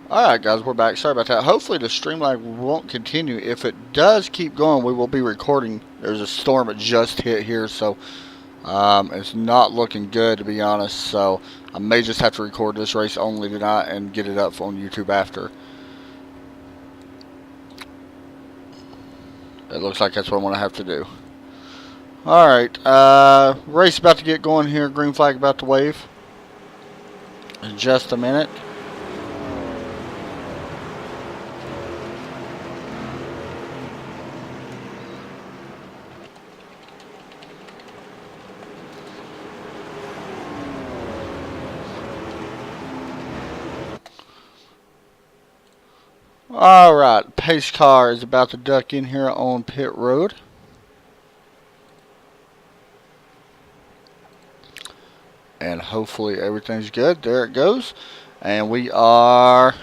Alright guys, we're back. Sorry about that. Hopefully the stream lag won't continue. If it does keep going, we will be recording. There's a storm that just hit here, so it's not looking good, to be honest. So I may just have to record this race only tonight and get it up on YouTube after. It looks like that's what I'm going to have to do. Alright, race about to get going here. Green flag about to wave. In just a minute. Alright, pace car is about to duck in here on pit road. And hopefully everything's good. There it goes. And we are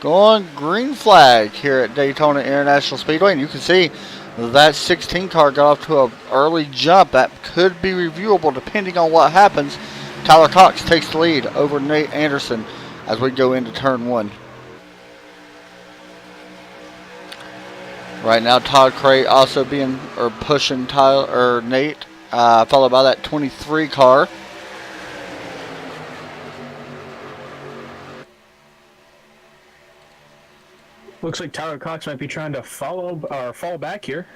going green flag here at Daytona International Speedway. And you can see that 16 car got off to an early jump. That could be reviewable depending on what happens. Tyler Cox takes the lead over Nate Anderson as we go into turn one. Right now, Todd Cray also pushing Nate, followed by that 23 car. Looks like Tyler Cox might be trying to fall back here.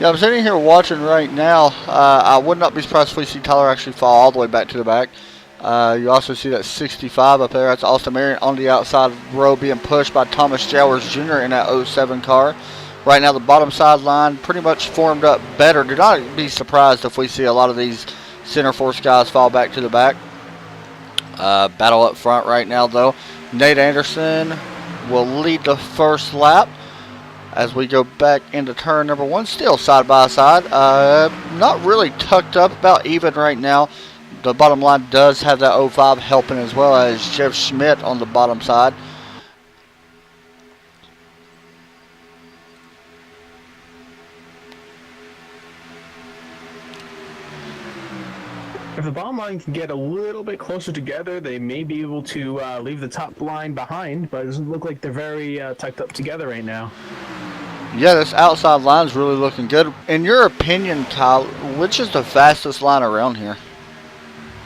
Yeah, I'm sitting here watching right now. I would not be surprised if we see Tyler actually fall all the way back to the back. You also see that 65 up there. That's Austin Marion on the outside row being pushed by Thomas Jowers Jr. in that 07 car. Right now, the bottom side line pretty much formed up better. Do not be surprised if we see a lot of these center force guys fall back to the back. Battle up front right now, though. Nate Anderson will lead the first lap as we go back into turn number one. Still side by side. Not really tucked up, about even right now. The bottom line does have that 05 helping, as well as Jeff Schmidt on the bottom side. If the bottom line can get a little bit closer together, they may be able to leave the top line behind, but it doesn't look like they're very tucked up together right now. Yeah, this outside line is really looking good. In your opinion, Kyle, which is the fastest line around here?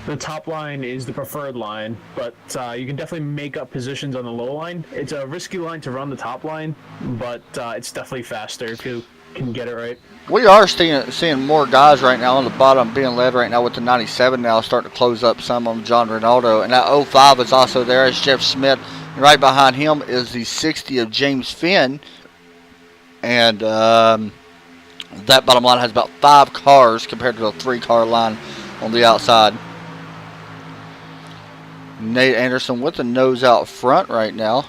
The top line is the preferred line, but you can definitely make up positions on the low line. It's a risky line to run the top line, but it's definitely faster if you can get it right. We are seeing more guys right now on the bottom being led right now with the 97 now starting to close up some on John Ronaldo. And that 05 is also there as Jeff Smith. And right behind him is the 60 of James Finn. And that bottom line has about 5 cars compared to the 3-car line on the outside. Nate Anderson with the nose out front right now.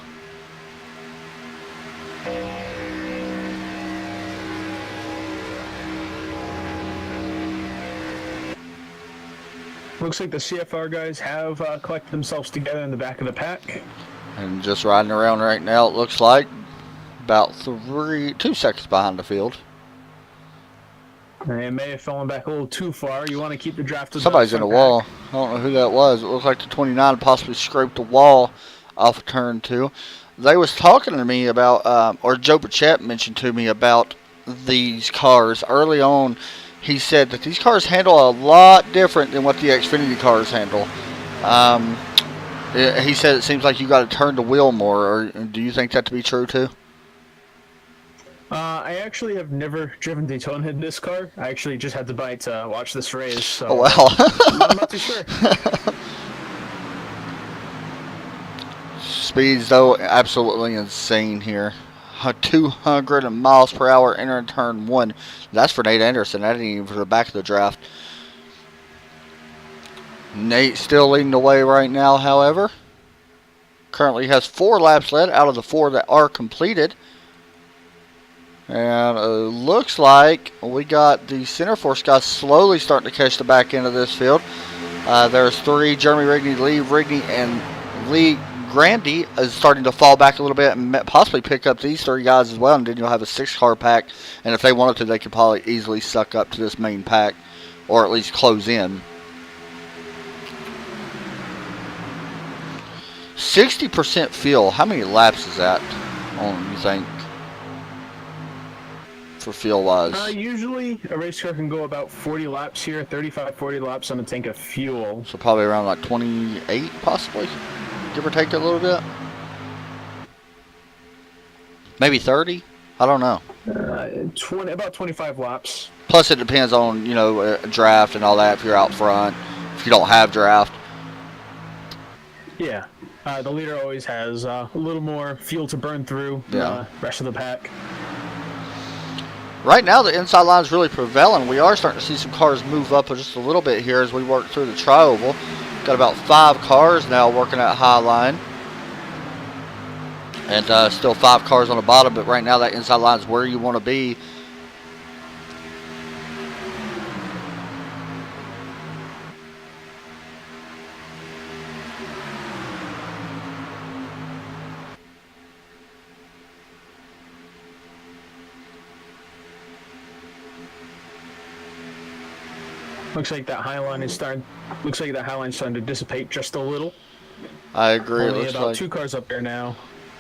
Looks like the CFR guys have collected themselves together in the back of the pack. And just riding around right now, it looks like about 2 seconds behind the field. They may have fallen back a little too far. You want to keep the drafters. Somebody's in the wall. I don't know who that was. It looks like the 29 possibly scraped the wall off of turn 2. They was talking to me about, or Joe Burchett mentioned to me about these cars early on. He said that these cars handle a lot different than what the Xfinity cars handle. He said it seems like you got to turn the wheel more. Or do you think that to be true too? I actually have never driven Daytona in this car. I actually just had to buy it to watch this race. So oh, wow. I'm not too sure. Speeds, though, absolutely insane here. 200 miles per hour entering turn 1. That's for Nate Anderson. That ain't even for the back of the draft. Nate still leading the way right now, however. Currently has 4 laps led out of the 4 that are completed. And it looks like we got the center force guys slowly starting to catch the back end of this field. There's 3, Jeremy Rigney, Lee Rigney, and Lee Grandy is starting to fall back a little bit and possibly pick up these 3 guys as well. And then you'll have a 6-car pack. And if they wanted to, they could probably easily suck up to this main pack or at least close in. 60% fuel. How many laps is that on, you think, for fuel wise? Usually a race car can go about 40 laps here, 35, 40 laps on a tank of fuel. So probably around like 28 possibly, give or take a little bit. Maybe 30? I don't know. About 25 laps. Plus it depends on, you know, draft and all that, if you're out front, if you don't have draft. Yeah. The leader always has a little more fuel to burn through the rest of the pack. Right now the inside line is really prevailing. We are starting to see some cars move up just a little bit here as we work through the tri-oval. Got about 5 cars now working at high line. And still 5 cars on the bottom, but right now that inside line is where you want to be. Looks like that high line is starting. Looks like that high line is starting to dissipate just a little. I agree. Only it looks about like 2 cars up there now.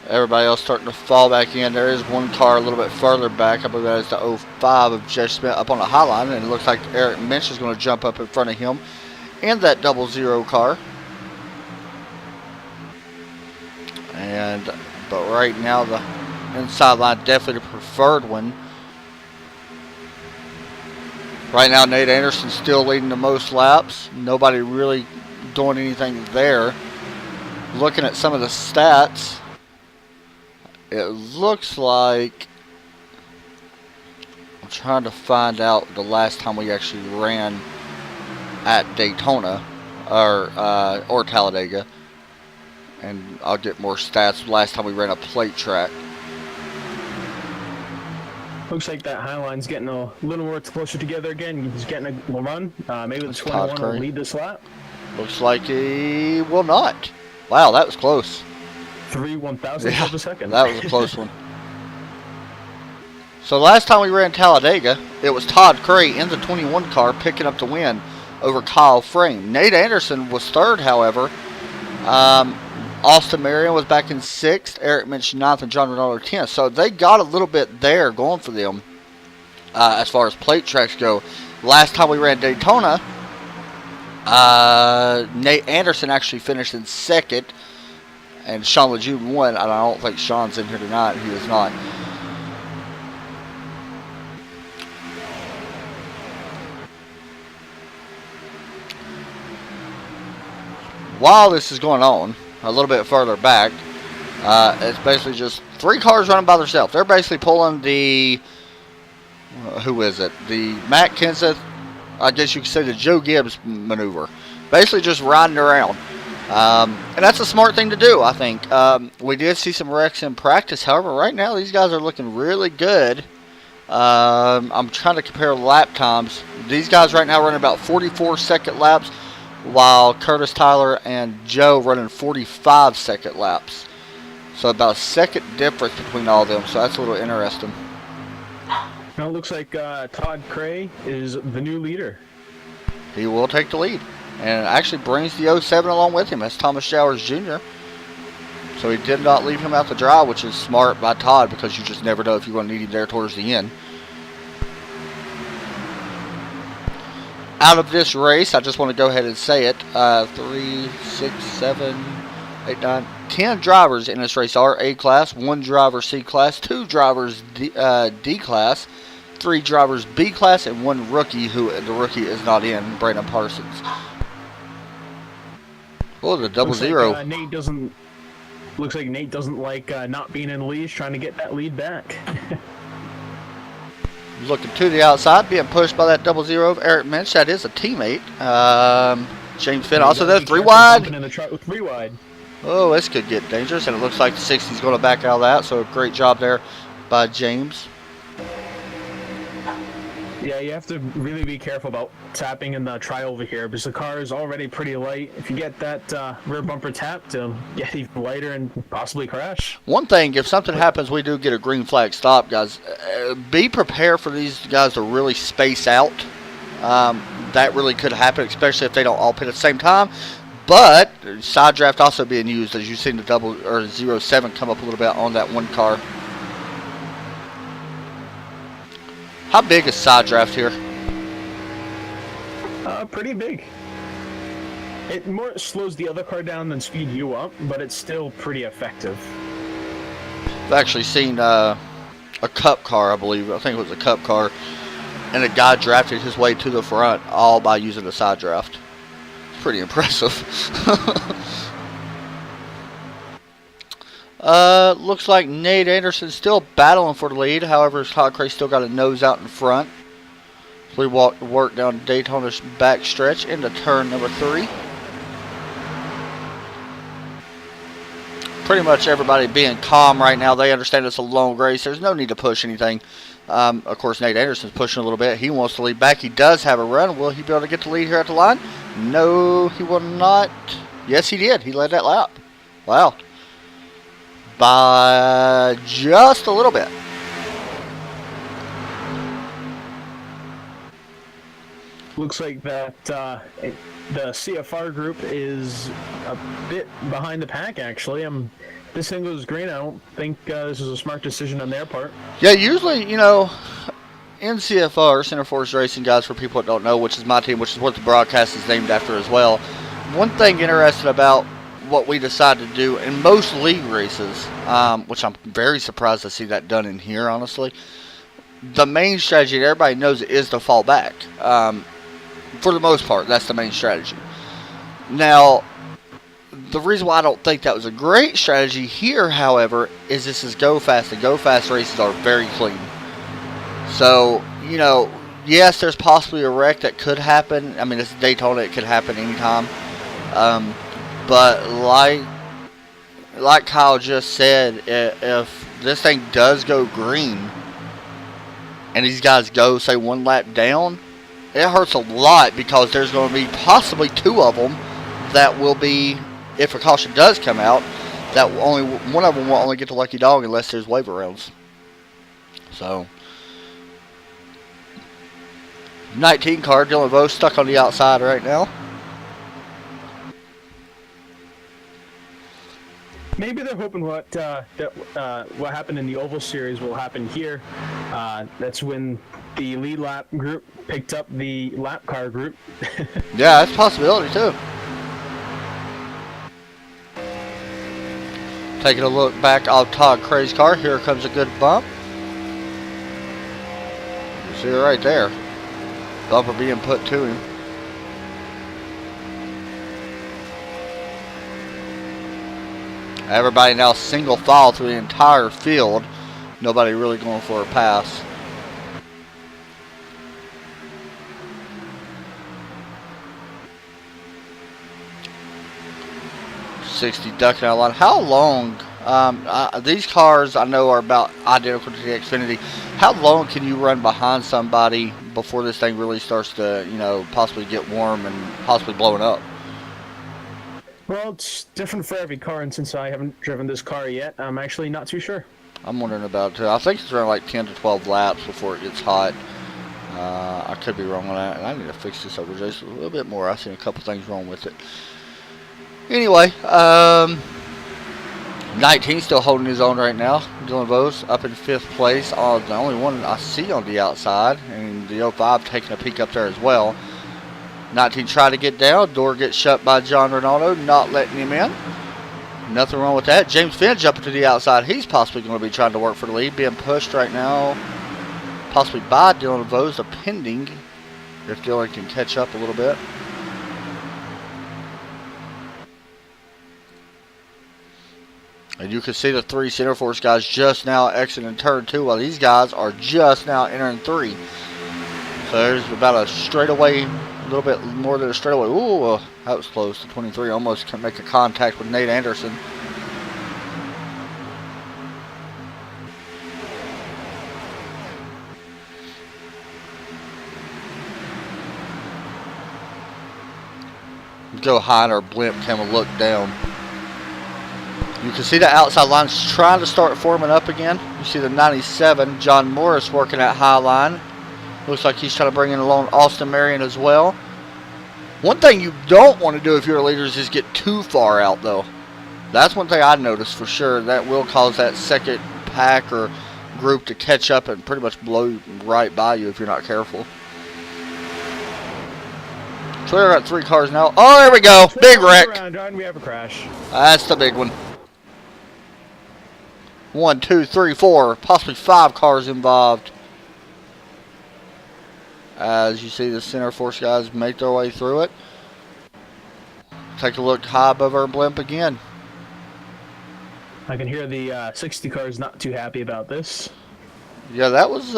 Everybody else starting to fall back in. There is 1 car a little bit further back. I believe that is the 05 of Jeff Smith up on the high line, and it looks like Eric Minch is going to jump up in front of him and that 00 car. But right now the inside line definitely the preferred one. Right now Nate Anderson's still leading the most laps. Nobody really doing anything there. Looking at some of the stats, it looks like, I'm trying to find out the last time we actually ran at Daytona or Talladega, and I'll get more stats. Last time we ran a plate track. Looks like that high line's getting a little more closer together again. He's getting a run. Maybe the 21 will lead this lap. Looks like he will not. Wow, that was close. 3 1,000ths of a second. That was a close one. So last time we ran Talladega, it was Todd Cray in the 21 car picking up the win over Kyle Frame. Nate Anderson was third, however. Austin Marion was back in 6th. Eric Minch 9th, and John Ronaldo 10th. So they got a little bit there going for them as far as plate tracks go. Last time we ran Daytona, Nate Anderson actually finished in 2nd, and Sean Lejeune won. I don't think Sean's in here tonight. He is not. While this is going on, a little bit further back, it's basically just 3 cars running by themselves. They're basically pulling the, who is it? The Matt Kenseth, I guess you could say the Joe Gibbs maneuver. Basically just riding around. And that's a smart thing to do, I think. We did see some wrecks in practice. However, right now these guys are looking really good. I'm trying to compare lap times. These guys right now running about 44-second laps, while Curtis Tyler and Joe running 45-second laps. So about a second difference between all of them. So that's a little interesting. Now it looks like Todd Cray is the new leader. He will take the lead. And actually brings the 07 along with him. That's Thomas Showers Jr. So he did not leave him out to dry, which is smart by Todd, because you just never know if you're going to need him there towards the end. Out of this race, I just want to go ahead and say it. 3, 6, 7, 8, 9, 10 drivers in this race are A class, 1 driver C class, 2 drivers D class, 3 drivers B class, and 1 rookie, who the rookie is not in, Brandon Parsons. Oh, the 00. Like, Nate doesn't. Looks like Nate doesn't like not being in the lead. He's trying to get that lead back. Looking to the outside, being pushed by that 00 of Eric Minch. That is a teammate. James Finn also there, 3 wide. In the truck with 3 wide. Oh, this could get dangerous, and it looks like the 60 is going to back out of that. So great job there by James. Yeah, you have to really be careful about tapping in the try over here, because the car is already pretty light. If you get that rear bumper tapped, it'll get even lighter and possibly crash. One thing, if something happens, we do get a green flag stop, guys. Be prepared for these guys to really space out. That really could happen, especially if they don't all pit at the same time. But side draft also being used, as you've seen the double or 07 come up a little bit on that one car. How big is side draft here? Pretty big. It more slows the other car down than speed you up, but it's still pretty effective. I've actually seen a cup car, I believe. I think it was a cup car, and a guy drafted his way to the front all by using a side draft. It's pretty impressive. Looks like Nate Anderson's still battling for the lead. However, Todd Cray still got a nose out in front. We work down Daytona's back stretch into turn number 3. Pretty much everybody being calm right now. They understand it's a long race. There's no need to push anything. Of course, Nate Anderson's pushing a little bit. He wants to lead back. He does have a run. Will he be able to get the lead here at the line? No, he will not. Yes, he did. He led that lap. Wow. By just a little bit. Looks like that the CFR group is a bit behind the pack, actually. This thing goes green. I don't think this is a smart decision on their part. Yeah, usually, you know, in CFR, Center Force Racing, guys, for people that don't know, which is my team, which is what the broadcast is named after as well. One thing interesting about what we decided to do in most league races, which I'm very surprised to see that done in here, honestly. The main strategy that everybody knows is to fall back. For the most part, that's the main strategy. Now, the reason why I don't think that was a great strategy here, however, is this is go fast, and go fast races are very clean. So, you know, yes, there's possibly a wreck that could happen. I mean, it's Daytona, it could happen anytime. But like Kyle just said, if this thing does go green, and these guys go, say, one lap down, it hurts a lot because there's going to be possibly 2 of them that will be, if a caution does come out, that only one of them will only get the lucky dog unless there's waiver rounds. So, 19 car, Dylan Vose stuck on the outside right now. Maybe they're hoping what happened in the Oval Series will happen here. That's when the lead lap group picked up the lap car group. Yeah, that's a possibility too. Taking a look back off Todd Cray's car. Here comes a good bump. You see it right there. Bumper being put to him. Everybody now single file through the entire field. Nobody really going for a pass. .60 ducking out line. How long? These cars I know are about identical to the Xfinity. How long can you run behind somebody before this thing really starts to, you know, possibly get warm and possibly blowing up? Well, it's different for every car, and since I haven't driven this car yet, I'm actually not too sure. I'm wondering about it too. I think it's around like 10 to 12 laps before it gets hot. I could be wrong on that, and I need to fix this over just a little bit more. I've seen a couple things wrong with it. Anyway, 19 still holding his own right now. Dylan Vose up in 5th place. The only one I see on the outside, and the 05 taking a peek up there as well. 19 tried to get down. Door gets shut by John Ronaldo, not letting him in. Nothing wrong with that. James Finn jumping to the outside. He's possibly going to be trying to work for the lead. Being pushed right now, possibly by Dylan Vose, pending if Dylan can catch up a little bit. And you can see the 3 Center Force guys just now exiting turn 2 while these guys are just now entering 3. So there's about a straightaway, a little bit more than a straightaway. Ooh, that was close to 23. Almost can make a contact with Nate Anderson. Go high in our blimp, kind of look down. You can see the outside line's trying to start forming up again. You see the 97, John Morris working at high line. Looks like he's trying to bring in along Austin Marion as well. One thing you don't want to do if you're a leader is just get too far out, though. That's one thing I noticed for sure. That will cause that second pack or group to catch up and pretty much blow right by you if you're not careful. So we got 3 cars now. Oh, there we go. Big wreck. And we have a crash. That's the big one. 1, 2, 3, 4, possibly 5 cars involved. As you see the center force guys make their way through it. Take a look high above our blimp again. I can hear the 60 cars not too happy about this. Yeah, that was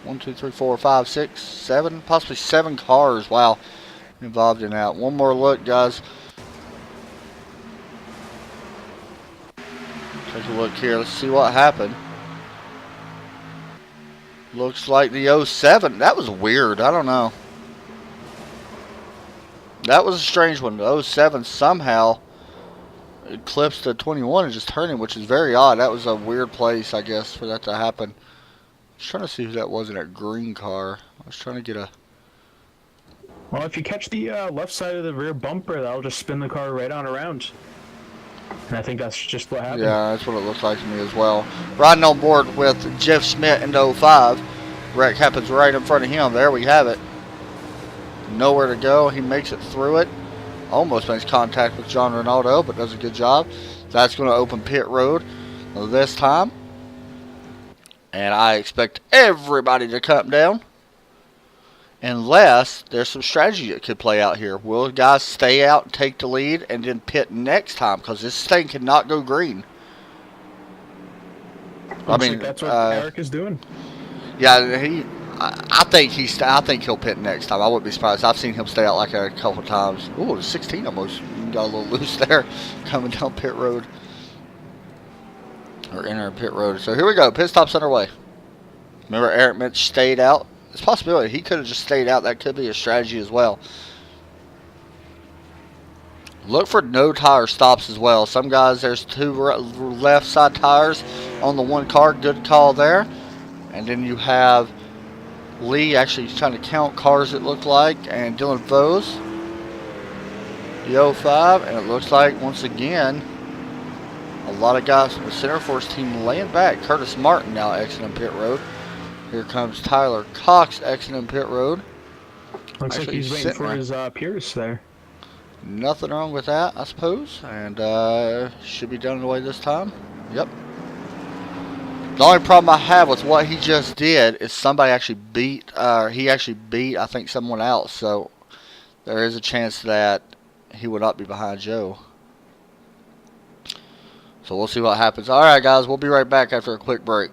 1, 2, 3, 4, 5, 6, 7, possibly 7 cars. Wow, involved in that. One more look, guys. Take a look here. Let's see what happened. Looks like the 07. That was weird. I don't know. That was a strange one. The 07 somehow eclipsed the 21 and just turning, which is very odd. That was a weird place, I guess, for that to happen. I was trying to see who that was in that green car. I was trying to get a... Well, if you catch the left side of the rear bumper, that'll just spin the car right on around. And I think that's just what happened. Yeah, that's what it looks like to me as well. Riding on board with Jeff Schmidt in the 05. Wreck happens right in front of him. There we have it. Nowhere to go. He makes it through it. Almost makes contact with John Ronaldo, but does a good job. That's going to open pit road this time. And I expect everybody to come down. Unless there's some strategy that could play out here. Will guys stay out and take the lead and then pit next time? Because this thing cannot go green. I mean, that's what Eric is doing. Yeah, I think he'll pit next time. I wouldn't be surprised. I've seen him stay out like a couple times. Ooh, the 16 almost got a little loose there, coming down pit road or entering pit road. So here we go. Pit stop's underway. Remember, Eric Mitch stayed out. It's a possibility he could have just stayed out. That could be a strategy as well. Look for no tire stops as well. Some guys, there's 2 left side tires on the one car. Good call there. And then you have Lee actually trying to count cars, it looked like, and Dylan Foes, the 05, and it looks like once again a lot of guys from the center force team laying back. Curtis Martin now exiting pit road. Here comes Tyler Cox exiting pit road. Looks like he's waiting for his Pierce there. Nothing wrong with that, I suppose, and should be done away this time. Yep. The only problem I have with what he just did is somebody actually beat, I think, someone else. So there is a chance that he would not be behind Joe. So we'll see what happens. All right, guys, we'll be right back after a quick break.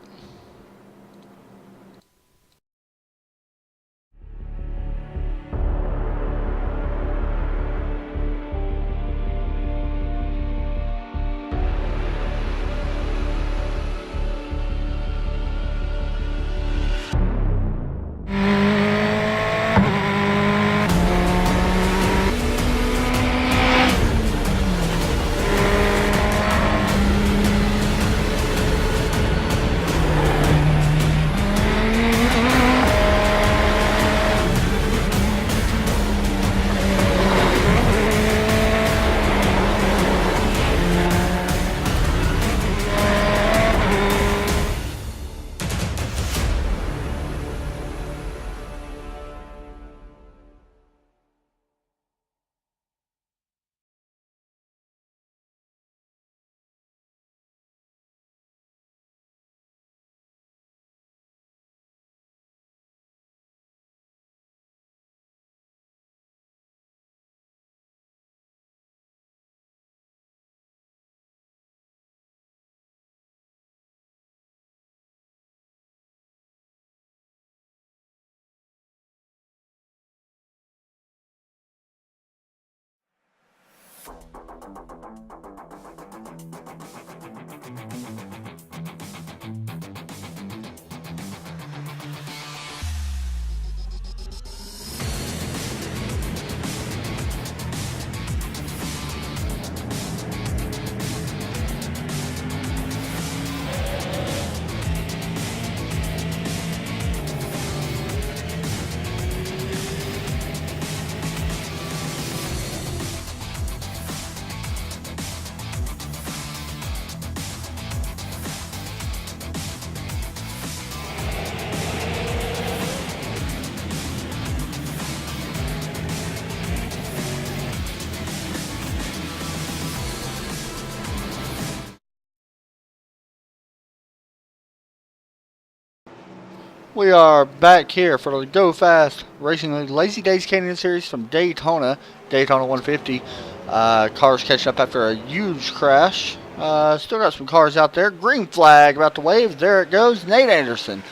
We are back here for the Go Fast Racing League Lazy Days Canyon Series from Daytona 150. Cars catching up after a huge crash. Still got some cars out there. Green flag about to wave. There it goes. Nate Anderson,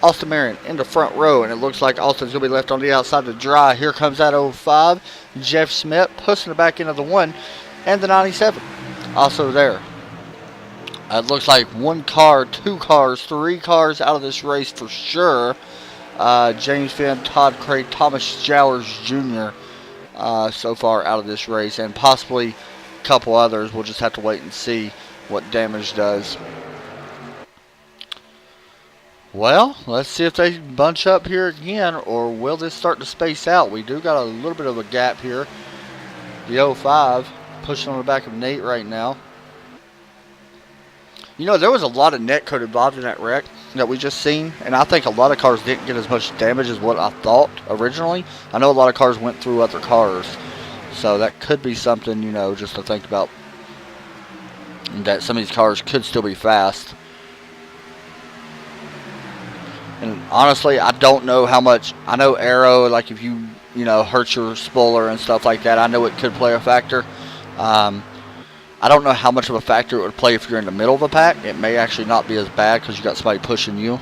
Austin Marion in the front row, and it looks like Austin's going to be left on the outside to dry. Here comes that 05. Jeff Smith pushing it back into the 1 and the 97. Also there. It looks like 1 car, 2 cars, 3 cars out of this race for sure. James Finn, Todd Craig, Thomas Jowers Jr. So far out of this race, and possibly a couple others. We'll just have to wait and see what damage does. Well, let's see if they bunch up here again, or will this start to space out? We do got a little bit of a gap here. The 05 pushing on the back of Nate right now. You know, there was a lot of net code involved in that wreck that we just seen, and I think a lot of cars didn't get as much damage as what I thought originally. I know a lot of cars went through other cars, so that could be something, you know, just to think about, that some of these cars could still be fast. And honestly, I don't know how much. I know aero, like if you know, hurt your spoiler and stuff like that, I know it could play a factor. I don't know how much of a factor it would play if you're in the middle of a pack. It may actually not be as bad because you got somebody pushing you.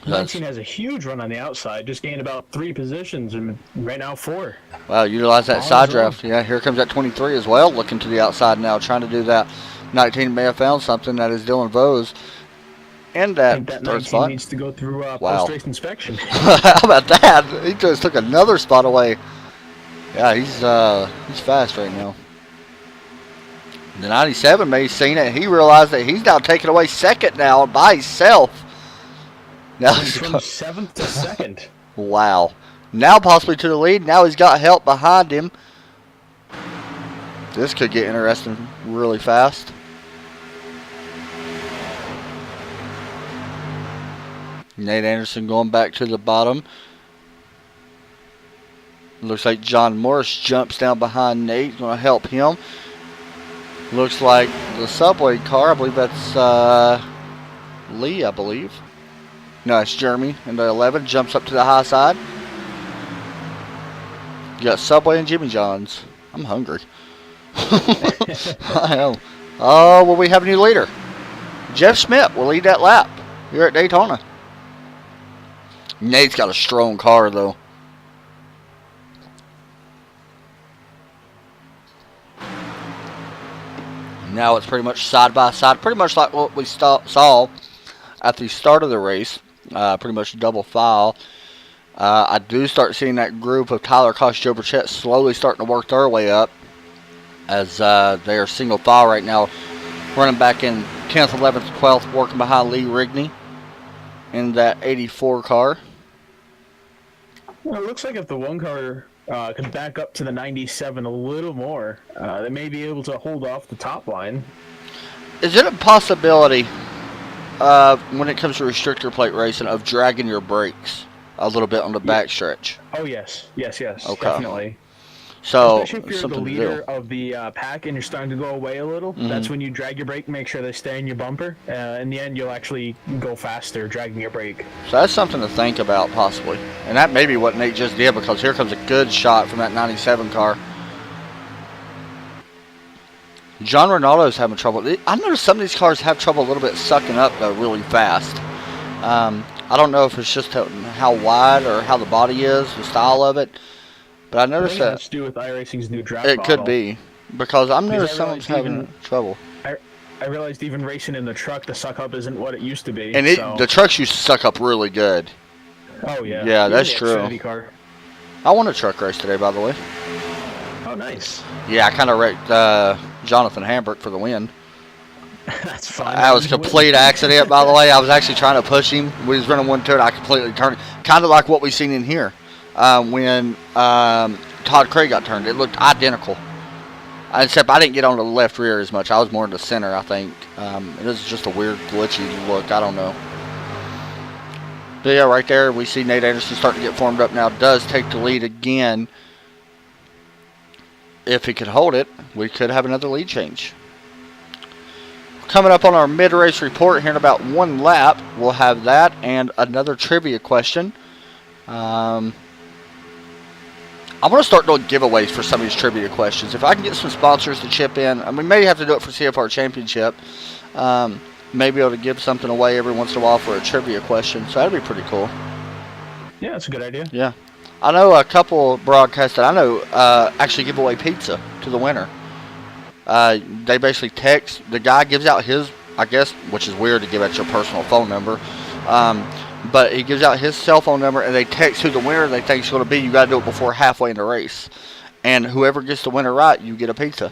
19 has a huge run on the outside, just gained about 3 positions, and right now 4. Wow, utilize that side draft. Yeah, here comes that 23 as well, looking to the outside now, trying to do that. 19 may have found something. That is Dylan Vose. And I think that third 19 spot needs to go through post-race inspection. How about that? He just took another spot away. Yeah, he's fast right now. The 97 may have seen it. He realized that he's now taking away second now by himself. Now he's from 7th to 2nd. Wow. Now possibly to the lead. Now he's got help behind him. This could get interesting really fast. Nate Anderson going back to the bottom. Looks like John Morris jumps down behind Nate. Going to help him. Looks like the subway car. I believe that's Lee, I believe. No, it's Jeremy in the 11. Jumps up to the high side. You got Subway and Jimmy John's. I'm hungry. I am. Oh, well, we have a new leader. Jeff Smith will lead that lap here at Daytona. Nate's got a strong car, though. Now it's pretty much side by side, pretty much like what we saw at the start of the race. Pretty much double file. I do start seeing that group of Tyler Koch, Joe Burchett slowly starting to work their way up, as they are single file right now, running back in 10th, 11th, 12th, working behind Lee Rigney in that 84 car. Well, it looks like if the 1 car could back up to the 97 a little more, they may be able to hold off the top line. Is it a possibility, when it comes to restrictor plate racing, of dragging your brakes a little bit on the backstretch? Oh, yes. Yes, Okay. Definitely. So, especially if you're the leader of the pack and you're starting to go away a little, that's when you drag your brake, make sure they stay in your bumper. In the end, you'll actually go faster dragging your brake. So that's something to think about, possibly. And that may be what Nate just did, because here comes a good shot from that 97 car. John Ronaldo's having trouble. I noticed some of these cars have trouble a little bit sucking up, though, really fast. I don't know if it's just how wide or how the body is, the style of it. But I noticed that. It has to do with iRacing's new draft It model. could be. Because I'm noticing some of them's having trouble. I realized even racing in the truck, the suck up isn't what it used to be. And the trucks used to suck up really good. Oh, yeah. Yeah, Even that's the true. Xfinity car. I won a truck race today, by the way. Oh, nice. Yeah, I kind of wrecked Jonathan Hambrick for the win. That's fine. That was a complete accident, by the way. I was actually trying to push him. We was running 1-2, and I completely turned. Kind of like what we seen in here when Todd Craig got turned. It looked identical. Except I didn't get on the left rear as much. I was more in the center, I think. It was just a weird, glitchy look. I don't know. But yeah, right there, we see Nate Anderson starting to get formed up now. Does take the lead again. If he could hold it, we could have another lead change. coming up on our mid-race report here in about 1 lap, we'll have that and another trivia question. I'm going to start doing giveaways for some of these trivia questions. If I can get some sponsors to chip in, and we may have to do it for CFR Championship, maybe able to give something away every once in a while for a trivia question, so that'd be pretty cool. Yeah, that's a good idea. Yeah. I know a couple broadcasts that I know actually give away pizza to the winner. They basically text, the guy gives out his, I guess, which is weird to give out your personal phone number, but he gives out his cell phone number and they text who the winner they think is going to be. You got to do it before halfway in the race. And whoever gets the winner right, you get a pizza,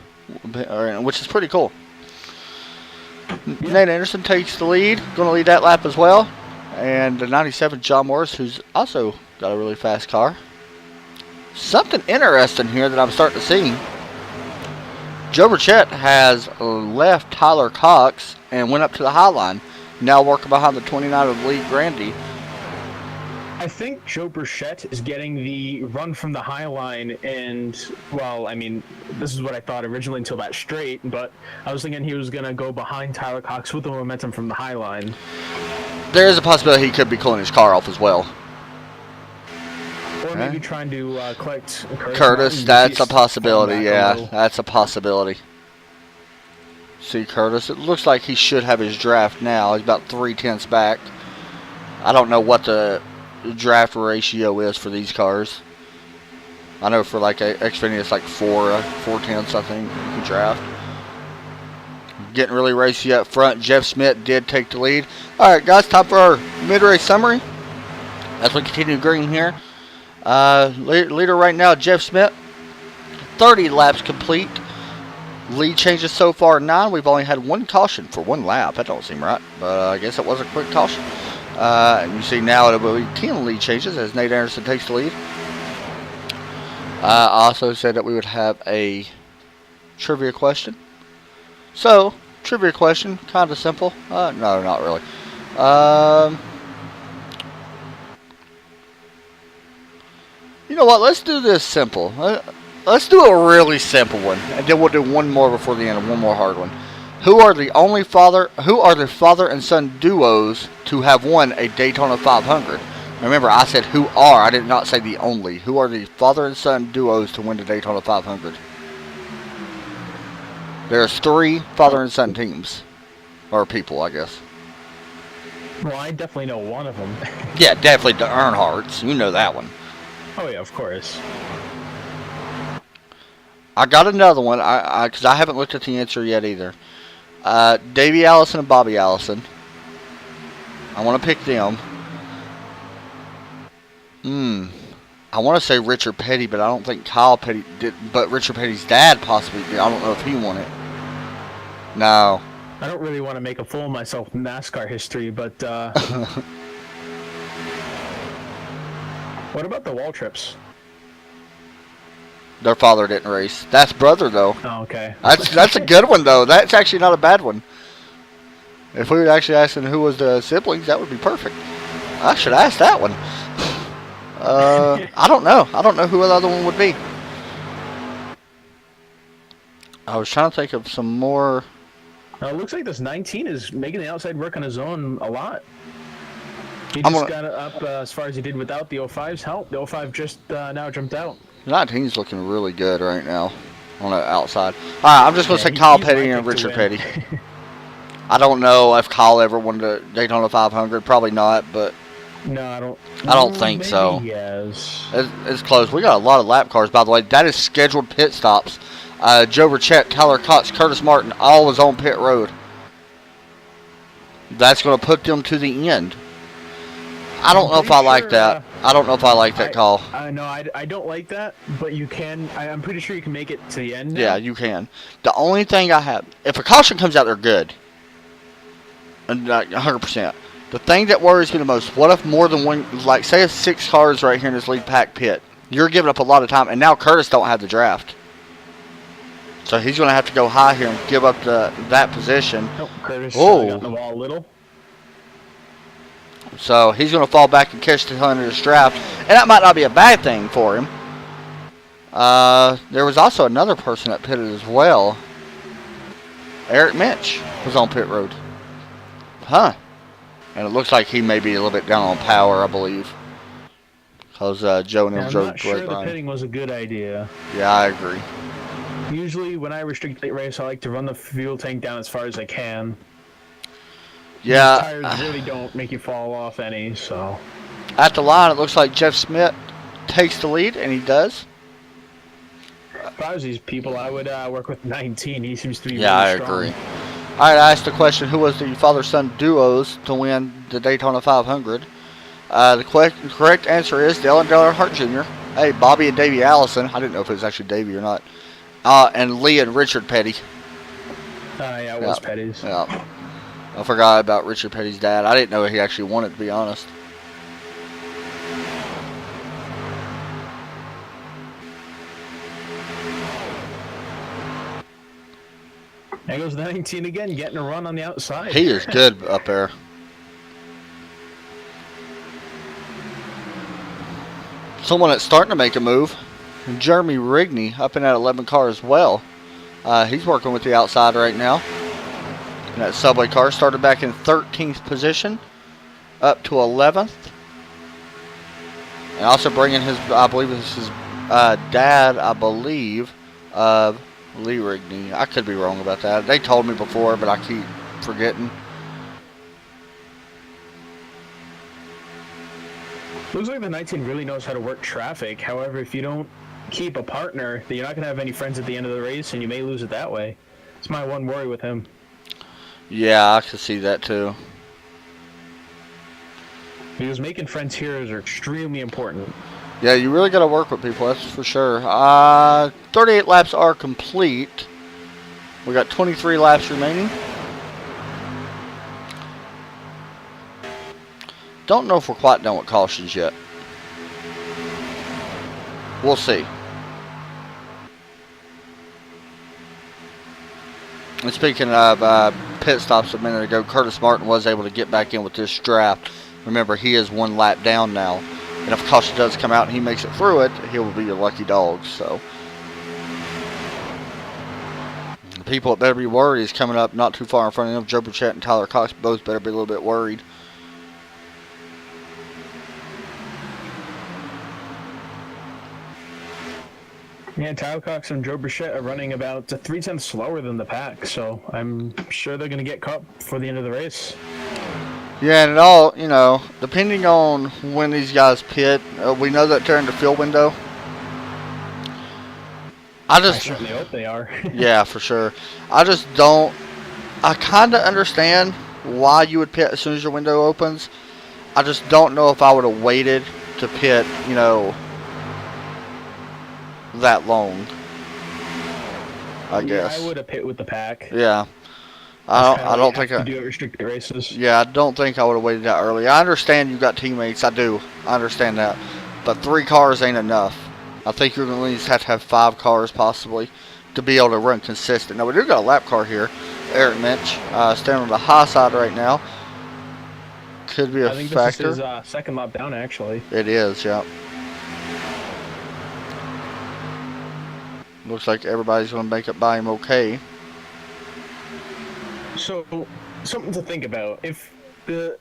which is pretty cool. Yeah. Nate Anderson takes the lead, going to lead that lap as well. And the 97 John Morris, who's also got a really fast car. Something interesting here that I'm starting to see. Joe Burchett has left Tyler Cox and went up to the high line. Now working behind the 29 of Lee Grandy. I think Joe Burchett is getting the run from the high line, and, well, I mean, this is what I thought originally until that straight, but I was thinking he was going to go behind Tyler Cox with the momentum from the high line. There is a possibility he could be cooling his car off as well. Or maybe trying to collect Curtis, that's a possibility, yeah, that's a possibility. See Curtis, it looks like he should have his draft now. He's about 3/10 back. I don't know what the draft ratio is for these cars. I know for like a Xfinity it's like 4/10, I think, you can draft. Getting really racy up front. Jeff Smith did take the lead. Alright guys, time for our mid-race summary. As we continue green here. Leader right now, Jeff Smith. 30 laps complete. Lead changes so far 9. We've only had 1 caution for 1 lap. That don't seem right, but I guess it was a quick caution. You see now it will be 10 lead changes as Nate Anderson takes the lead. I also said that we would have a trivia question. So, trivia question, kind of simple. No, not really. You know what? Let's do this simple. Let's do a really simple one, and then we'll do one more before the end, and one more hard one. Who are the father and son duos to have won a Daytona 500? Remember, I said who are. I did not say the only. Who are the father and son duos to win the Daytona 500? There's 3 father and son teams, or people, I guess. Well, I definitely know one of them. Yeah, definitely the Earnhardts. You know that one. Oh yeah, of course. I got another one, because I haven't looked at the answer yet either. Davey Allison and Bobby Allison. I want to pick them. I want to say Richard Petty, but I don't think Kyle Petty did. But Richard Petty's dad possibly did. I don't know if he won it. No. I don't really want to make a fool of myself in NASCAR history, but what about the Waltrips? Their father didn't race. That's brother, though. Oh, okay. That's a good one, though. That's actually not a bad one. If we were actually asking who was the siblings, that would be perfect. I should ask that one. I don't know. I don't know who the other one would be. I was trying to think of some more. It looks like this 19 is making the outside work on his own a lot. He just got it up as far as he did without the 05's help. The 05 just now jumped out. 19's looking really good right now on the outside. All right, I'm just going to say Kyle Petty and Richard Petty. I don't know if Kyle ever won the Daytona 500. Probably not, but no, I don't think so. Yes, it's close. We got a lot of lap cars, by the way. That is scheduled pit stops. Joe Burchett, Tyler Cox, Curtis Martin, all was on pit road. That's going to put them to the end. I don't know if I like that. I don't know if I like that call. No, I don't like that, but you can. I'm pretty sure you can make it to the end now. Yeah, you can. The only thing I have, if a caution comes out, they're good. And 100%. The thing that worries me the most, what if more than one, like say it's 6 cars right here in this lead pack pit. You're giving up a lot of time, and now Curtis don't have the draft. So he's going to have to go high here and give up that position. Nope, Curtis got the wall a little. So he's going to fall back and catch the Hunter's draft. And that might not be a bad thing for him. There was also another person that pitted as well. Eric Minch was on pit road. Huh. And it looks like he may be a little bit down on power, I believe. Because Joe and him I'm drove not sure the Brian. pitting was a good idea. Yeah, I agree. Usually when I restrict late race, I like to run the fuel tank down as far as I can. Yeah. The tires really don't make you fall off any, so. At the line, it looks like Jeff Smith takes the lead, and he does. If I was these people, I would work with 19. He seems to be Yeah, really I strong. agree. All right, I asked the question, who was the father-son duos to win the Daytona 500? The correct answer is Dale and Dale Earnhardt Jr., hey, Bobby and Davey Allison. I didn't know if it was actually Davey or not. And Lee and Richard Petty. Yeah, it was Petty's. Yeah. I forgot about Richard Petty's dad. I didn't know he actually won it, to be honest. There goes 19 again, getting a run on the outside. He is good up there. Someone that's starting to make a move, Jeremy Rigney, up in that 11 car as well. He's working with the outside right now. And that Subway car started back in 13th position, up to 11th. And also bringing his, I believe it's his dad, I believe, of Lee Rigney. I could be wrong about that. They told me before, but I keep forgetting. Looks like the 19 really knows how to work traffic. However, if you don't keep a partner, then you're not going to have any friends at the end of the race, and you may lose it that way. It's my one worry with him. Yeah, I could see that too. Because making friends here is extremely important. Yeah, you really got to work with people, that's for sure. 38 laps are complete. We got 23 laps remaining. Don't know if we're quite done with cautions yet. We'll see. And speaking of pit stops a minute ago, Curtis Martin was able to get back in with this draft. Remember, he is 1 lap down now. And if caution does come out and he makes it through it, he will be your lucky dog. So, the people that better be worried is coming up not too far in front of them. Joe Burchett and Tyler Cox both better be a little bit worried. Yeah, Tyler Cox and Joe Burchett are running about 3/10 slower than the pack, so I'm sure they're going to get caught before the end of the race. Yeah, and it all, you know, depending on when these guys pit, we know that during the field window. I certainly hope they are. Yeah, for sure. I kind of understand why you would pit as soon as your window opens. I just don't know if I would have waited to pit, you know, that long. I guess. I would have pit with the pack. Yeah. I don't think I do at restricted races. Yeah, I don't think I would have waited that early. I understand you got teammates. I do. I understand that. But 3 cars ain't enough. I think you're going to at least have to have 5 cars possibly to be able to run consistent. Now, we do got a lap car here. Eric Minch standing on the high side right now. Could be a factor. I think this is his second lap down, actually. It is, yeah. Looks like everybody's going to make it by him okay. So, something to think about. If the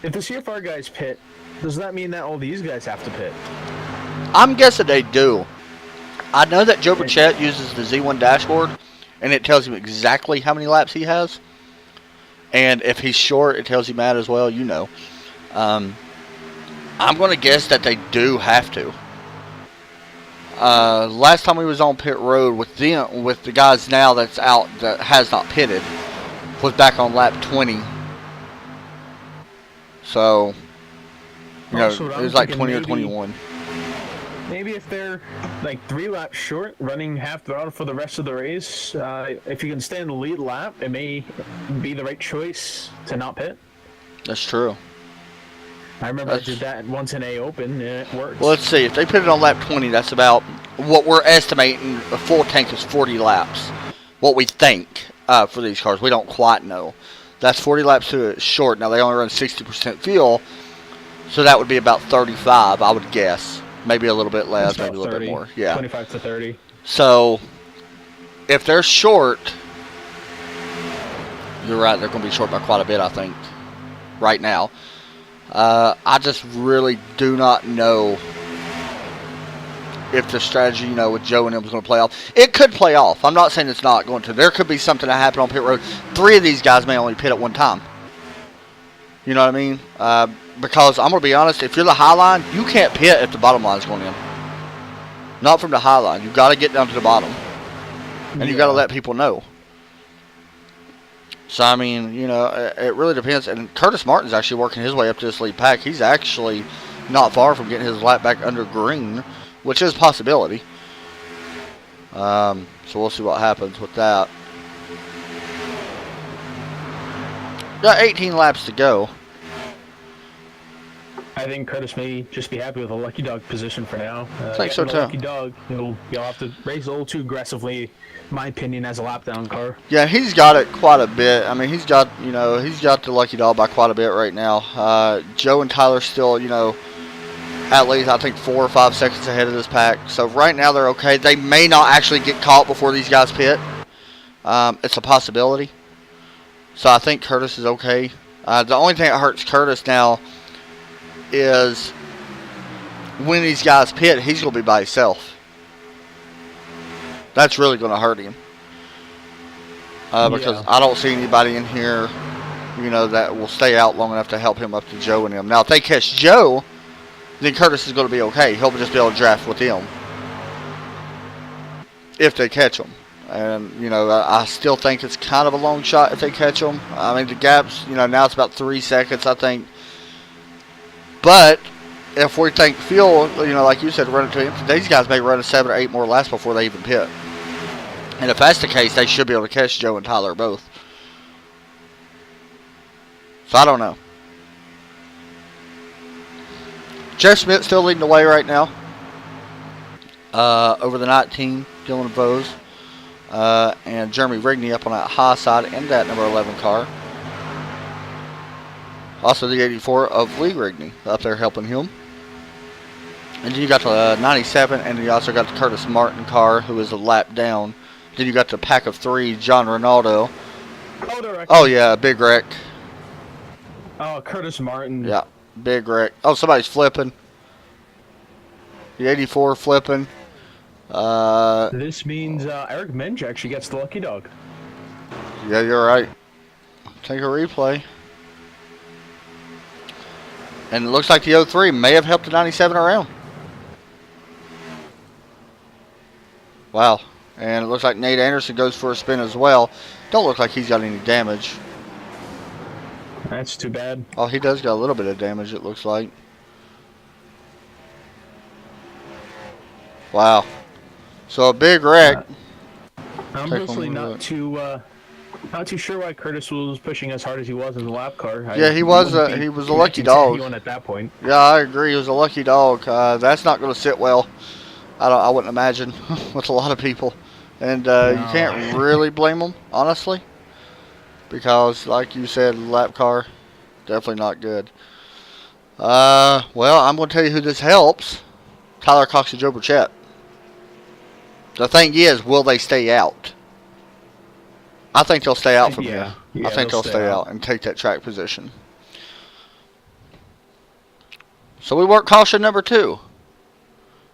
CFR guys pit, does that mean that all these guys have to pit? I'm guessing they do. I know that Joe Burchett uses the Z1 dashboard, and it tells him exactly how many laps he has. And if he's short, it tells him that as well, you know. I'm going to guess that they do have to. Last time we was on pit road with the guys now that's out that has not pitted was back on lap 20. So, you know, it was like 20 or 21. Maybe if they're like 3 laps short, running half throttle for the rest of the race, if you can stay in the lead lap, it may be the right choice to not pit. That's true. I remember I did that once in A Open, and it worked. Well, let's see. If they put it on lap 20, that's about what we're estimating. A full tank is 40 laps. What we think for these cars. We don't quite know. That's 40 laps to a short. Now, they only run 60% fuel, so that would be about 35, I would guess. Maybe a little bit less, maybe a little 30, bit more. Yeah. 25 to 30. So, if they're short, You're right. They're going to be short by quite a bit, I think, right now. I just really do not know if the strategy, with Joe and him is going to play off. It could play off. I'm not saying it's not going to. There could be something that happened on pit road. 3 of these guys may only pit at one time. You know what I mean? Because I'm going to be honest, if you're the high line, you can't pit if the bottom line is going in. Not from the high line. You've got to get down to the bottom. And you got to let people know. So, I mean, it really depends. And Curtis Martin's actually working his way up to this lead pack. He's actually not far from getting his lap back under green, which is a possibility. So we'll see what happens with that. Got 18 laps to go. I think Curtis may just be happy with a lucky dog position for now. I think so too. Lucky dog, you'll have to race a little too aggressively, in my opinion, as a lap down car. Yeah, he's got it quite a bit. I mean, he's got the lucky dog by quite a bit right now. Joe and Tyler still, at least I think 4 or 5 seconds ahead of this pack. So right now they're okay. They may not actually get caught before these guys pit. It's a possibility. So I think Curtis is okay. The only thing that hurts Curtis now is when these guys pit, he's going to be by himself. That's really going to hurt him. Because I don't see anybody in here, that will stay out long enough to help him up to Joe and him. Now, if they catch Joe, then Curtis is going to be okay. He'll just be able to draft with him. If they catch him. And, I still think it's kind of a long shot if they catch him. I mean, the gap's, now it's about 3 seconds, I think. But if we think fuel, like you said, run it to him, these guys may run 7 or 8 more laps before they even pit. And if that's the case, they should be able to catch Joe and Tyler both. So I don't know. Jeff Smith still leading the way right now. Over the 19, Dylan Vose. And Jeremy Rigney up on that high side in that number 11 car. Also the 84 of Lee Rigney up there helping him. And then you got the 97, and you also got the Curtis Martin car, who is a lap down. Then you got the pack of 3, John Ronaldo. Oh yeah, big wreck. Oh, Curtis Martin. Yeah, big wreck. Oh, somebody's flipping. The 84 flipping. This means Eric Minch actually gets the lucky dog. Yeah, you're right. Take a replay. And it looks like the 03 may have helped the 97 around. Wow. And it looks like Nate Anderson goes for a spin as well. Don't look like he's got any damage. That's too bad. Oh, he does got a little bit of damage, it looks like. Wow. So a big wreck. I'm personally not too sure why Curtis was pushing as hard as he was in the lap car. Yeah, he was a lucky dog. At that point. Yeah, I agree. He was a lucky dog. That's not going to sit well. I wouldn't imagine with a lot of people, and no. You can't really blame them, honestly, because like you said, lap car, definitely not good. Well, I'm going to tell you who this helps: Tyler Cox and Joe Burchett. The thing is, will they stay out? I think they'll stay out from here. I think they'll stay out and take that track position. So we work caution number 2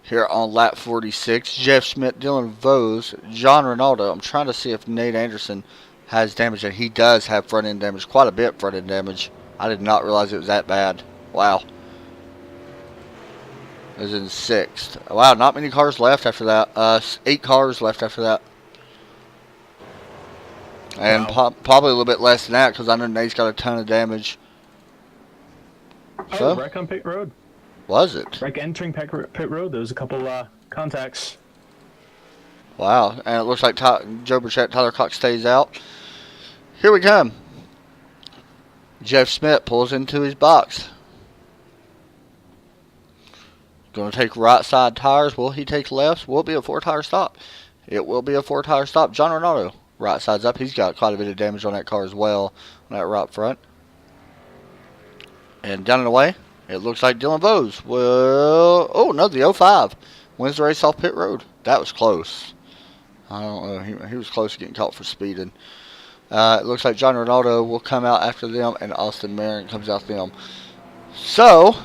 here on lap 46. Jeff Smith, Dylan Vose, John Ronaldo. I'm trying to see if Nate Anderson has damage, and he does have front end damage, quite a bit front end damage. I did not realize it was that bad. Wow. It was in 6th. Wow, not many cars left after that. 8 cars left after that. And probably a little bit less than that, because I know Nate's got a ton of damage. So, wreck on pit road. Was it? Wreck entering pit road. There was a couple contacts. Wow. And it looks like Joe Burchett, Tyler Cox stays out. Here we come. Jeff Smith pulls into his box. Going to take right side tires. Will he take lefts? Will it be a 4-tire stop? It will be a 4-tire stop. John Ronaldo. Right side's up. He's got quite a bit of damage on that car as well, on that right front. And down and away, it looks like Dylan Vose. Well, oh no, the 05 wins the race off pit road. That was close. I don't know. He was close to getting caught for speeding. It looks like John Ronaldo will come out after them, and Austin Marion comes out them. So,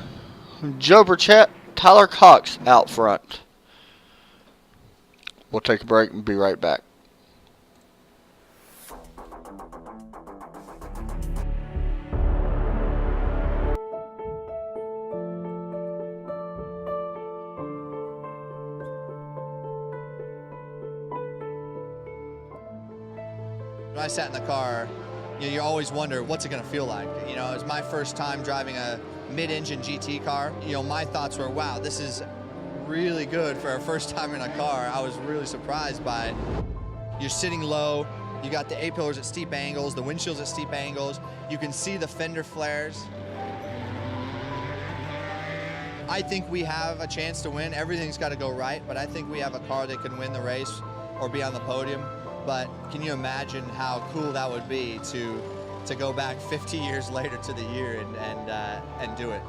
Joe Burchett, Tyler Cox out front. We'll take a break and be right back. When I sat in the car, you always wonder, what's it going to feel like? You know, it was my first time driving a mid-engine GT car. You know, my thoughts were, wow, this is really good for our first time in a car. I was really surprised by it. You're sitting low, you got the A-pillars at steep angles, the windshield's at steep angles, you can see the fender flares. I think we have a chance to win. Everything's got to go right, but I think we have a car that can win the race or be on the podium. But can you imagine how cool that would be to go back 50 years later to the year and do it?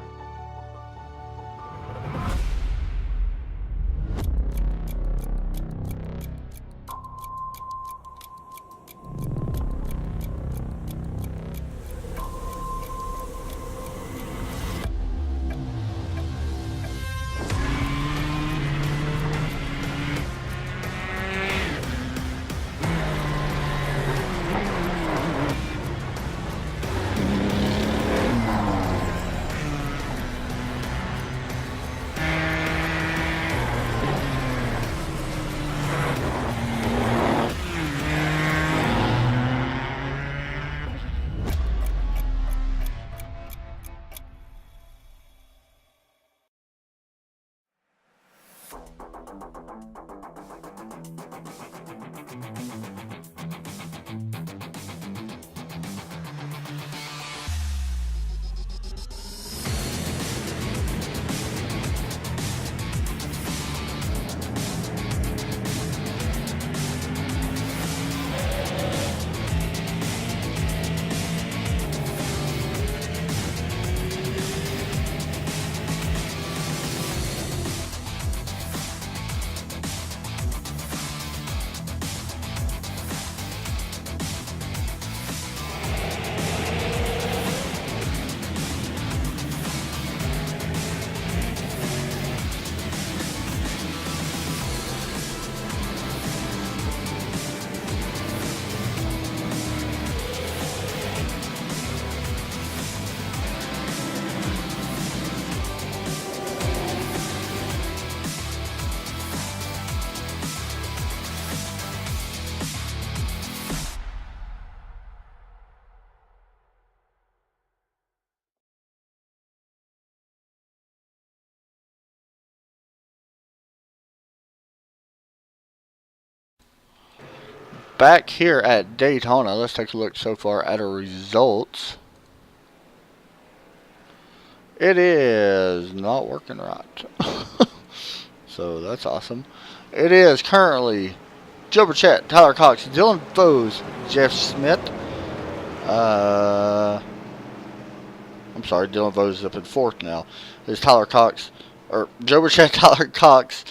Back here at Daytona, let's take a look so far at our results. It is not working right. So that's awesome. It is currently Joe Burchett, Tyler Cox, Dylan Foes, Jeff Smith. I'm sorry, Dylan Foes is up in fourth now. There's Tyler Cox, or Joe Burchett, Tyler Cox,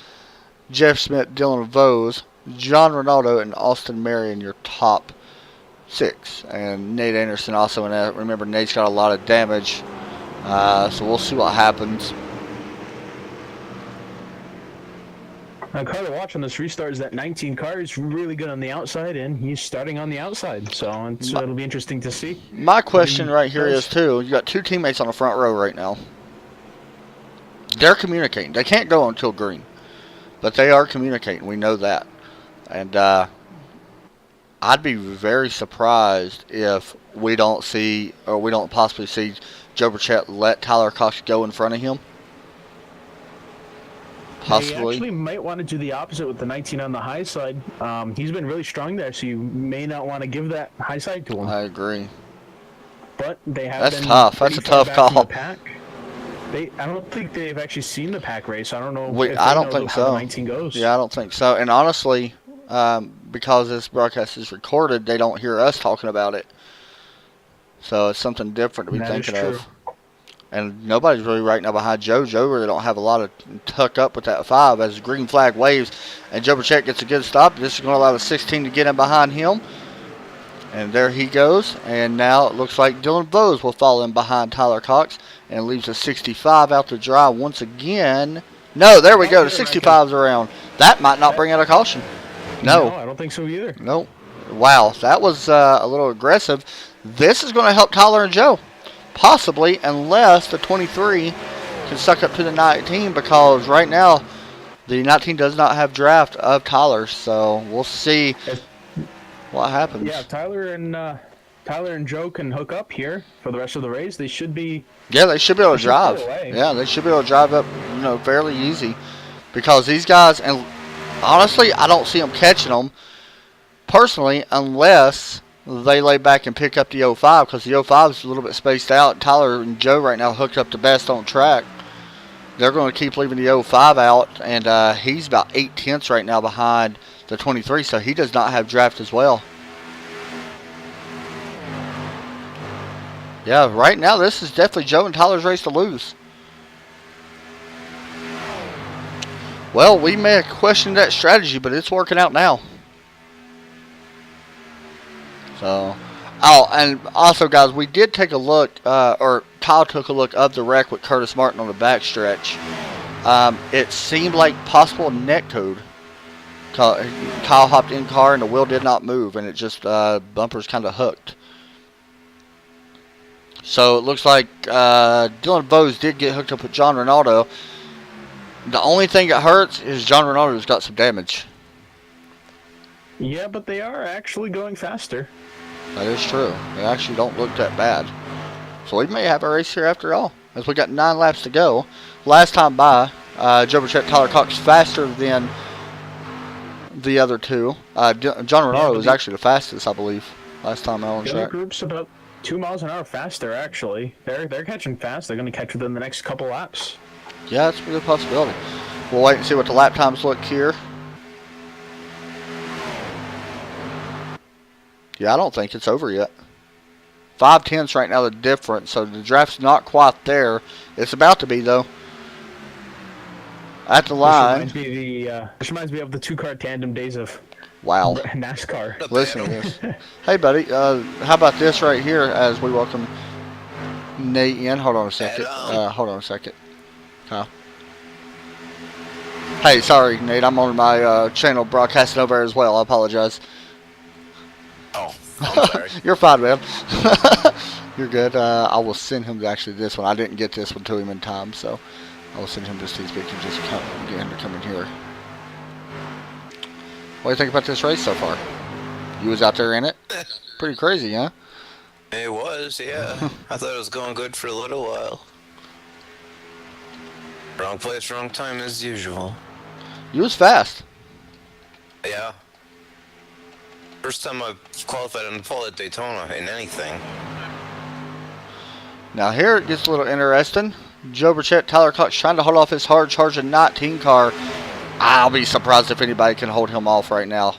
Jeff Smith, Dylan Vose, John Ronaldo, and Austin Marion, your top 6. And Nate Anderson also in that. Remember, Nate's got a lot of damage. So we'll see what happens. Now, Carter, watching this restart is that 19 car is really good on the outside, and he's starting on the outside. So it'll be interesting to see. My question right here is, too, you got 2 teammates on the front row right now. They're communicating. They can't go until green. But they are communicating. We know that. And I'd be very surprised if we don't see, or we don't possibly see Joe Burchett let Tyler Cox go in front of him. Possibly. They actually might want to do the opposite with the 19 on the high side. He's been really strong there, so you may not want to give that high side to him. I agree. But they have That's been tough. That's a tough call. I don't think they've actually seen the pack race. I don't know. I don't think how so. The 19 goes. Yeah, I don't think so. And honestly, because this broadcast is recorded, they don't hear us talking about it. So it's something different to be thinking of. And nobody's really right now behind Joe. Joe really don't have a lot of tuck up with that 5 as the green flag waves. And Joe Burchett gets a good stop. This is going to allow the 16 to get in behind him. And there he goes. And now it looks like Dylan Vose will fall in behind Tyler Cox and leaves a 65 out to dry once again. No, there we go. The 65's around. That might not bring out a caution. No, I don't think so either. No. Wow, that was a little aggressive. This is going to help Tyler and Joe. Possibly, unless the 23 can suck up to the 19, because right now the 19 does not have draft of Tyler. So we'll see what happens. Yeah, Tyler and Joe can hook up here for the rest of the race. They should be. Yeah, they should be able to drive. Yeah, they should be able to drive up, fairly easy, because these guys, and honestly, I don't see them catching them personally unless they lay back and pick up the 05, because the 05 is a little bit spaced out. Tyler and Joe right now hooked up the best on track. They're going to keep leaving the 05 out, and he's about 8/10 right now behind the 23, so he does not have draft as well. Yeah, right now this is definitely Joe and Tyler's race to lose. Well, we may have questioned that strategy, but it's working out now. So, and also, guys, we did take a look, or Kyle took a look of the wreck with Curtis Martin on the backstretch. It seemed like possible net code. Kyle hopped in car and the wheel did not move, and it just bumpers kind of hooked. So it looks like Dylan Vose did get hooked up with John Ronaldo. The only thing that hurts is John Ronaldo's got some damage. Yeah, but they are actually going faster. That is true. They actually don't look that bad. So we may have a race here after all, as we got 9 laps to go. Last time by, Joe Burchett, Tyler Cox faster than the other two. John Ronaldo was actually the fastest, I believe, last time out on The track. other group's about 2 miles an hour faster, actually. They're catching fast. They're going to catch within the next couple laps. Yeah, that's a good possibility. We'll wait and see what the lap times look here. Yeah, I don't think it's over yet. 5/10 right now, the difference. So the draft's not quite there. It's about to be, though. At the line. This reminds me of the 2-car tandem days of Wow. NASCAR. Listen to this. Hey, buddy. How about this right here as we welcome Nate in? Hold on a second. Hold on a second. Kyle. Hey, sorry, Nate. I'm on my channel broadcasting over as well. I apologize. Oh, I'm sorry. You're fine, man. You're good. I will send him actually this one. I didn't get this one to him in time, so I will send him this TeamSpeak and just get him to come in here. What do you think about this race so far? You was out there in it? Pretty crazy, huh? It was, yeah. I thought it was going good for a little while. Wrong place, wrong time as usual. You was fast. Yeah. First time I've qualified on the pole at Daytona in anything. Now here it gets a little interesting. Joe Burchett, Tyler Cox trying to hold off his hard charging 19 car. I'll be surprised if anybody can hold him off right now.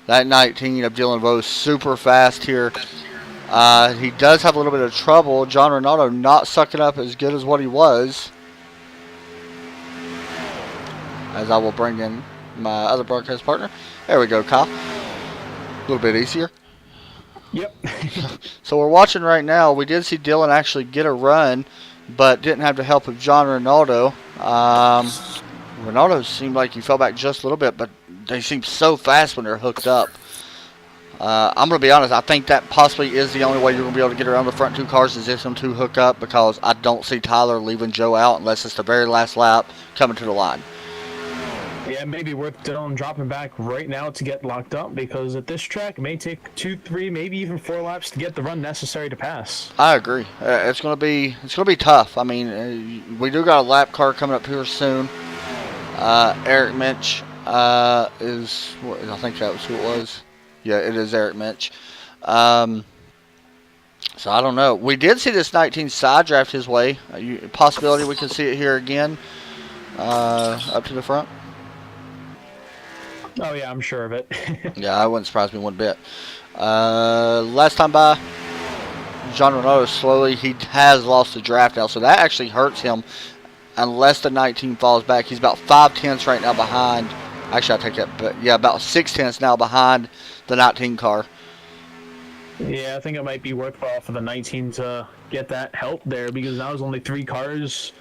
That 19 of Dylan Vose super fast here. He does have a little bit of trouble. John Ronaldo not sucking up as good as what he was. As I will bring in my other broadcast partner. There we go, Kyle. A little bit easier. Yep. So we're watching right now. We did see Dylan actually get a run, but didn't have the help of John Ronaldo. Ronaldo seemed like he fell back just a little bit, but they seem so fast when they're hooked up. I'm going to be honest. I think that possibly is the only way you're going to be able to get around the front 2 cars is if them 2 hook up, because I don't see Tyler leaving Joe out unless it's the very last lap coming to the line. Yeah, maybe worth Dylan dropping back right now to get locked up, because at this track it may take 2, 3, maybe even 4 laps to get the run necessary to pass. I agree. It's gonna be tough. I mean, we do got a lap car coming up here soon. Eric Minch is. I think that was who it was. Yeah, it is Eric Minch. So I don't know. We did see this 19 side draft his way. Possibility we can see it here again. Up to the front. Oh yeah, I'm sure of it. Yeah, it wouldn't surprise me one bit. Last time by, John Ronaldo slowly, he has lost the draft now, so that actually hurts him unless the 19 falls back. He's about 5/10 right now behind. Actually, I take that, but yeah, about 6/10 now behind the 19 car. Yeah, I think it might be worthwhile for the 19 to get that help there because now there's only 3 cars.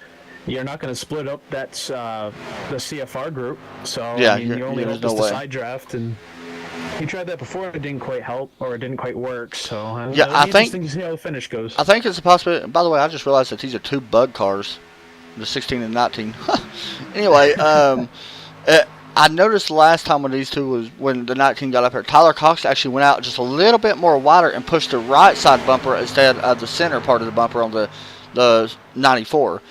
You're not going to split up that's the CFR group. So, Yeah, I mean, your only there's hope no is the way. side draft. And he tried that before. It didn't quite help or it didn't quite work. So, Yeah, it'll be interesting to see how the finish goes. I think it's a possibility. By the way, I just realized that these are 2 bug cars, the 16 and 19. Anyway, I noticed the last time when these two was when the 19 got up here, Tyler Cox actually went out just a little bit more wider and pushed the right side bumper instead of the center part of the bumper on the 94.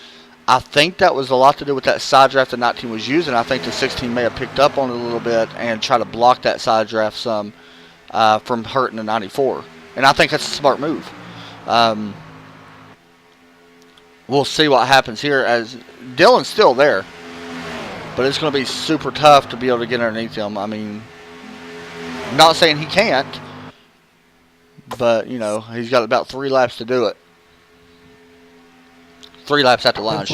I think that was a lot to do with that side draft the 19 was using. I think the 16 may have picked up on it a little bit and tried to block that side draft some from hurting the 94. And I think that's a smart move. We'll see what happens here as Dylan's still there. But it's going to be super tough to be able to get underneath him. I mean, I'm not saying he can't. But, you know, he's got about 3 laps to do it. 3 laps at the line,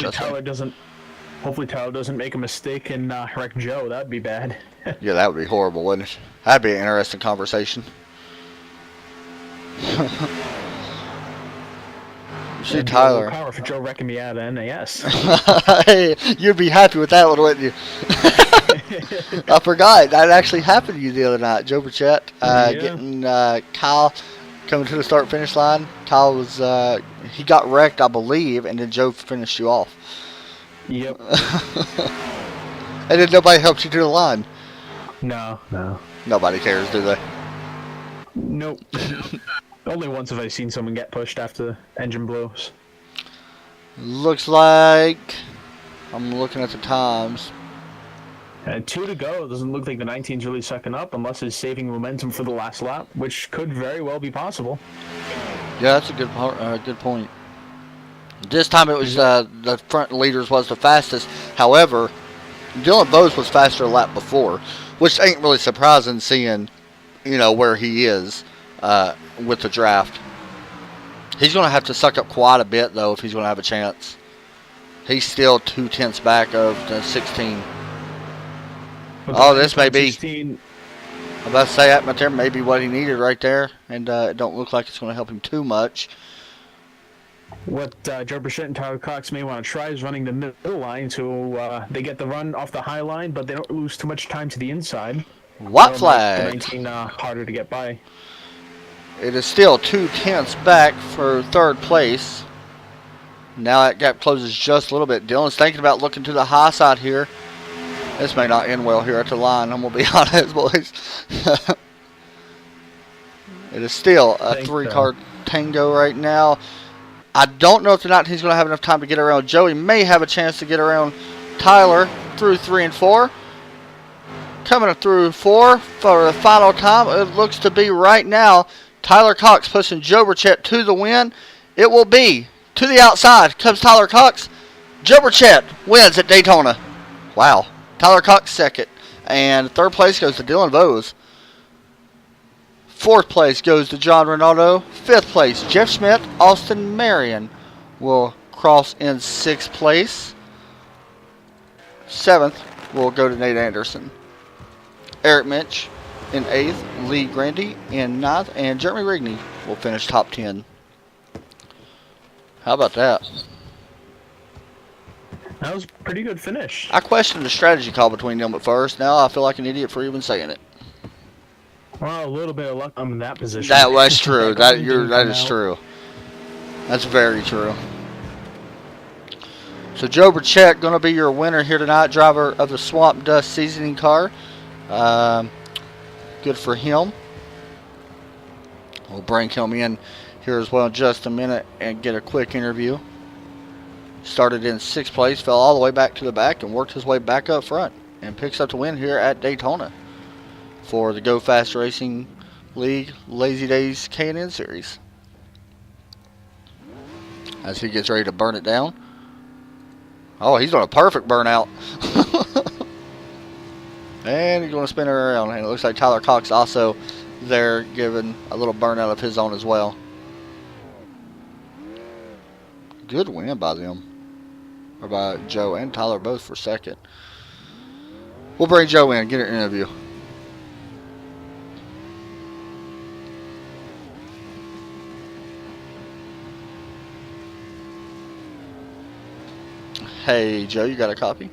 Hopefully Tyler doesn't make a mistake and wreck Joe. That'd be bad. Yeah, that would be horrible, wouldn't it? That'd be an interesting conversation. You see Tyler. Power for Joe wrecking me out of NAS. Hey, you'd be happy with that one, wouldn't you? I forgot. That actually happened to you the other night. Joe Burchett getting Kyle coming to the start-finish line. Kyle was, he got wrecked, I believe, and then Joe finished you off. Yep. And then nobody helped you to the line. No. Nobody cares, do they? Nope. Only once have I seen someone get pushed after the engine blows. Looks like I'm looking at the times. 2 to go. It doesn't look like the 19's really sucking up unless it's saving momentum for the last lap, which could very well be possible. Yeah, that's a good point. This time it was the front leaders was the fastest. However, Dylan Bowes was faster a lap before, which ain't really surprising seeing, you know, where he is with the draft. He's going to have to suck up quite a bit, though, if he's going to have a chance. He's still 2/10 back of the 16. Oh, this may be. 16, I'm about to say that, but there may be what he needed right there, and it don't look like it's going to help him too much. what Joe Burchett and Tyler Cox may want to try is running the middle line so they get the run off the high line, but they don't lose too much time to the inside. White That'll make flag. the 19 harder to get by. It is still 2/10 back for 3rd place. Now that gap closes just a little bit. Dylan's thinking about looking to the high side here. This may not end well here at the line, I'm going to be honest, boys. It is still a 3-car tango right now. I don't know if the 19's going to have enough time to get around Joey. May have a chance to get around Tyler through 3 and 4. Coming through 4 for the final time. It looks to be right now Tyler Cox pushing Joe Burchett to the win. It will be to the outside comes Tyler Cox. Joe Burchett wins at Daytona. Wow. Tyler Cox 2nd. And 3rd place goes to Dylan Bowes. 4th place goes to John Ronaldo. 5th place, Jeff Schmidt. Austin Marion will cross in 6th place. 7th will go to Nate Anderson. Eric Minch in 8th. Lee Grandy in 9th. And Jeremy Rigney will finish top 10. How about that? That was a pretty good finish. I questioned the strategy call between them at first. Now I feel like an idiot for even saying it. Well, a little bit of luck I'm in that position. That was true. that is true. That's very true. So Joe Burchett going to be your winner here tonight, driver of the Swamp Dust seasoning car. Good for him. We'll bring him in here as well in just a minute and get a quick interview. Started in 6th place, fell all the way back to the back and worked his way back up front and picks up the win here at Daytona for the Go Fast Racing League Lazy Days K&N Series. As he gets ready to burn it down. Oh, he's doing a perfect burnout. And he's going to spin it around. And it looks like Tyler Cox also there giving a little burnout of his own as well. Good win by them. Or by Joe and Tyler both for 2nd. We'll bring Joe in and get an interview. Hey, Joe, you got a copy?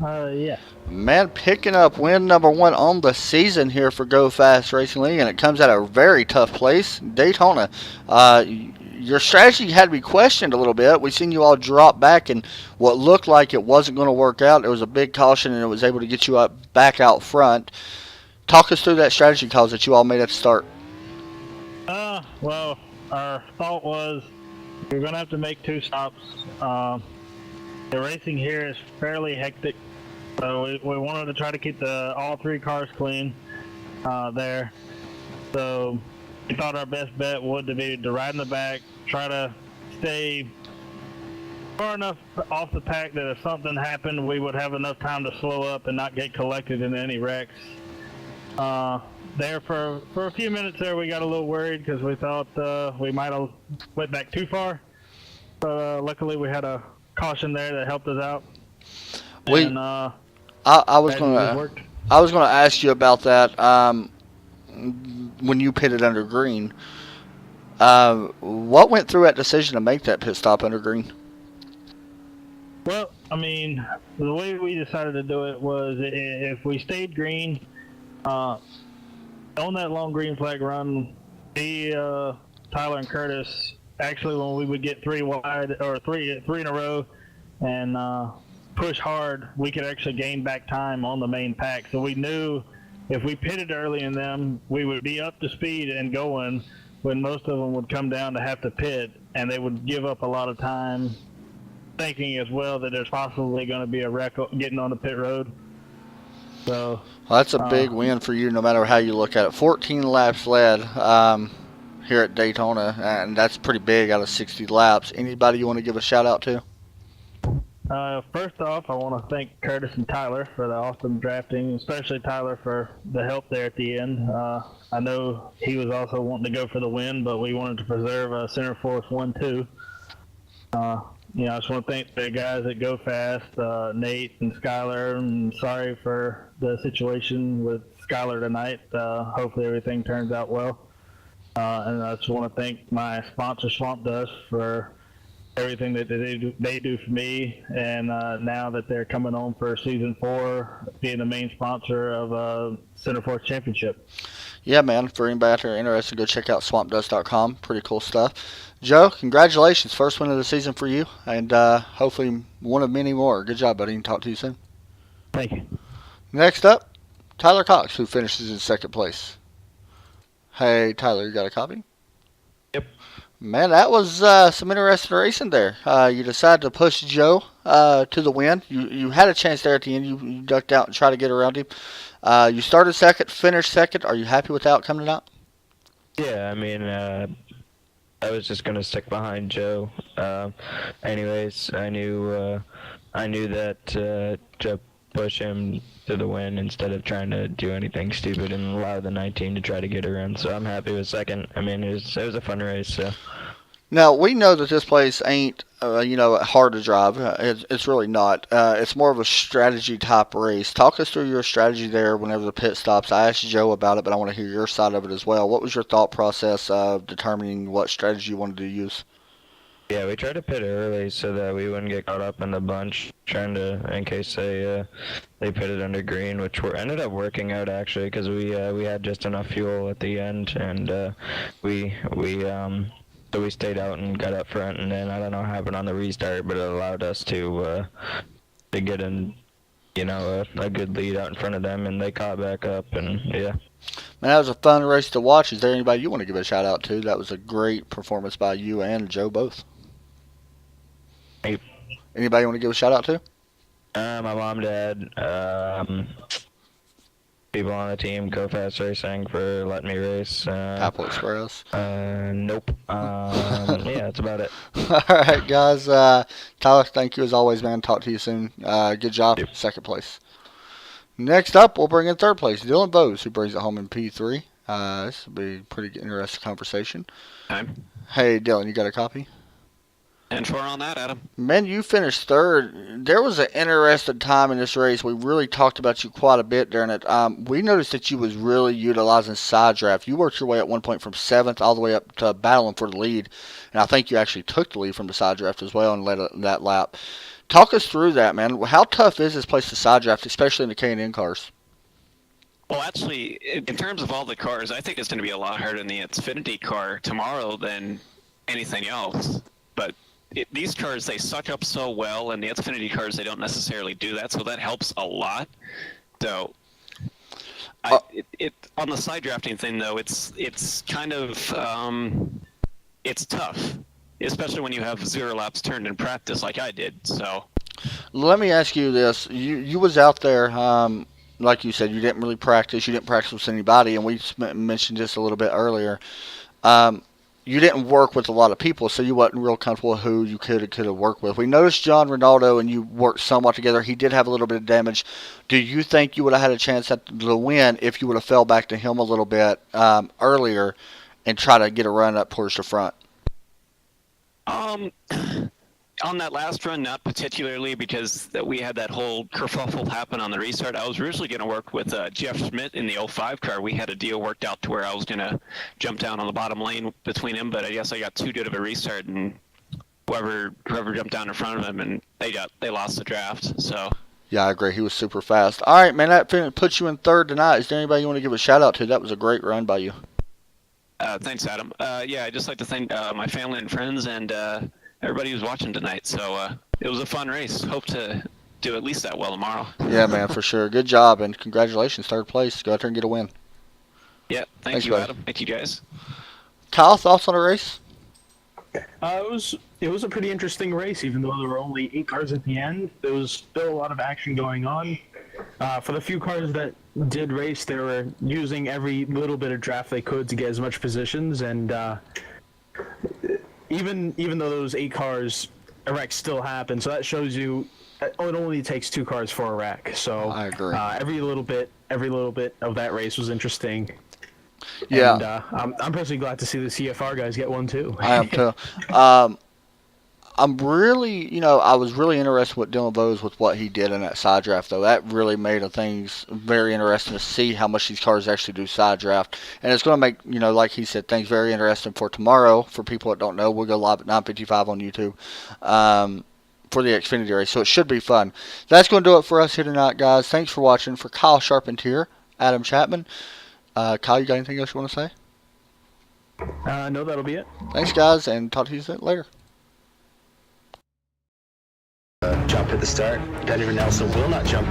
Yeah. Man, picking up win number 1 on the season here for Go Fast Racing League, and it comes at a very tough place, Daytona. Your strategy had to be questioned a little bit. We seen you all drop back, and what looked like it wasn't going to work out. It was a big caution, and it was able to get you back out front. Talk us through that strategy calls that you all made at the start. Well, our thought was we were going to have to make 2 stops. The racing here is fairly hectic, so we wanted to try to keep all 3 cars clean there. So we thought our best bet would be to ride in the back, try to stay far enough off the pack that if something happened, we would have enough time to slow up and not get collected in any wrecks. There for a few minutes there, we got a little worried because we thought we might have went back too far. But luckily, we had a caution there that helped us out. I was gonna ask you about that. When you pitted under green, what went through that decision to make that pit stop under green? Well, I mean, the way we decided to do it was if we stayed green, on that long green flag run, Tyler and Curtis, actually when we would get 3 wide or three in a row and push hard, we could actually gain back time on the main pack. So we knew if we pitted early in them, we would be up to speed and going when most of them would come down to have to pit, and they would give up a lot of time, thinking as well that there's possibly going to be a wreck getting on the pit road. So that's a big win for you, no matter how you look at it. 14 laps led here at Daytona, and that's pretty big out of 60 laps. Anybody you want to give a shout out to? First off, I want to thank Curtis and Tyler for the awesome drafting, especially Tyler for the help there at the end. I know he was also wanting to go for the win, but we wanted to preserve center force 1-2. I just want to thank the guys that Go Fast, Nate and Skylar. I'm sorry for the situation with Skylar tonight. Hopefully everything turns out well. And I just want to thank my sponsor, Swamp Dust, for everything that they do for me. And now that they're coming on for season 4, being the main sponsor of Center Force Championship. Yeah, man. For anybody out there interested, go check out swampdust.com. Pretty cool stuff. Joe, congratulations. First win of the season for you, and hopefully one of many more. Good job, buddy. Talk to you soon. Thank you. Next up, Tyler Cox, who finishes in 2nd place. Hey, Tyler, you got a copy? Yep. Man, that was some interesting racing there. You decided to push Joe to the win. You had a chance there at the end. You ducked out and tried to get around him. You started 2nd, finished 2nd. Are you happy with the outcome tonight? Yeah, I mean, I was just gonna stick behind Joe. Anyways, I knew that Joe push him to the win instead of trying to do anything stupid and allow the 19 to try to get around. So I'm happy with 2nd. I mean, it was a fun race. So. Now, we know that this place ain't, hard to drive. It's really not. It's more of a strategy type race. Talk us through your strategy there whenever the pit stops. I asked Joe about it, but I want to hear your side of it as well. What was your thought process of determining what strategy you wanted to use? Yeah, we tried to pit early so that we wouldn't get caught up in the bunch, in case they pitted under green, which ended up working out actually because we had just enough fuel at the end, and so we stayed out and got up front, and then I don't know what happened on the restart, but it allowed us to get in, a good lead out in front of them, and they caught back up, and yeah. Man, that was a fun race to watch. Is there anybody you want to give a shout out to? That was a great performance by you and Joe both. Hey. Anybody you want to give a shout out to? My mom, dad, people on the team, Go Fast Racing for letting me race. Apple Express. Nope. Yeah, that's about it. All right, guys. Tyler, thank you as always, man. Talk to you soon. Good job. Yep. 2nd place. Next up, we'll bring in 3rd place, Dylan Bose, who brings it home in P3. This will be a pretty interesting conversation. Time. Hey, Dylan, you got a copy? 10-4 on that, Adam. Man, you finished third. There was an interesting time in this race. We really talked about you quite a bit during it. We noticed that you was really utilizing side draft. You worked your way at one point from 7th all the way up to battling for the lead. And I think you actually took the lead from the side draft as well and led that lap. Talk us through that, man. How tough is this place to side draft, especially in the K&N cars? Well, actually, in terms of all the cars, I think it's going to be a lot harder in the Xfinity car tomorrow than anything else. But these cars, they suck up so well, and the Xfinity cars, they don't necessarily do that, so that helps a lot. So, on the side drafting thing, though, it's kind of it's tough, especially when you have 0 laps turned in practice like I did. So, let me ask you this: you was out there. Like you said, you didn't really practice. You didn't practice with anybody, and we mentioned this a little bit earlier. You didn't work with a lot of people, so you wasn't real comfortable with who you could have worked with. We noticed John Ronaldo, and you worked somewhat together. He did have a little bit of damage. Do you think you would have had a chance at the win if you would have fell back to him a little bit earlier and try to get a run up towards the front? On that last run, not particularly, because we had that whole kerfuffle happen on the restart. I was originally going to work with Jeff Schmidt in the 05 car. We had a deal worked out to where I was going to jump down on the bottom lane between him, but I guess I got too good of a restart, and whoever jumped down in front of him, and they lost the draft. So. Yeah, I agree. He was super fast. All right, man, that puts you in third tonight. Is there anybody you want to give a shout out to? That was a great run by you. Thanks, Adam. Yeah, I'd just like to thank my family and friends and everybody who's watching tonight. So it was a fun race. Hope to do at least that well tomorrow. Yeah, man, for sure. Good job, and congratulations, third place. Go out there and get a win. Yeah, thanks you, buddy. Adam. Thank you, guys. Kyle, thoughts on the race? It was a pretty interesting race, even though there were only 8 cars at the end. There was still a lot of action going on. For the few cars that did race, they were using every little bit of draft they could to get as much positions, and even though those 8 cars, a wreck still happened. So that shows you it only takes 2 cars for a wreck. So I agree. Every little bit of that race was interesting. Yeah. And I'm personally glad to see the CFR guys get one too. I am too. I'm really, I was really interested with Dylan Bowes with what he did in that side draft, though. That really made things very interesting to see how much these cars actually do side draft. And it's going to make, like he said, things very interesting for tomorrow. For people that don't know, we'll go live at 9:55 on YouTube for the Xfinity race, so it should be fun. That's going to do it for us here tonight, guys. Thanks for watching. For Kyle Charpentier, Adam Chapman. Kyle, you got anything else you want to say? No, that'll be it. Thanks, guys, and talk to you later. Jump at the start. Denver Nelson will not jump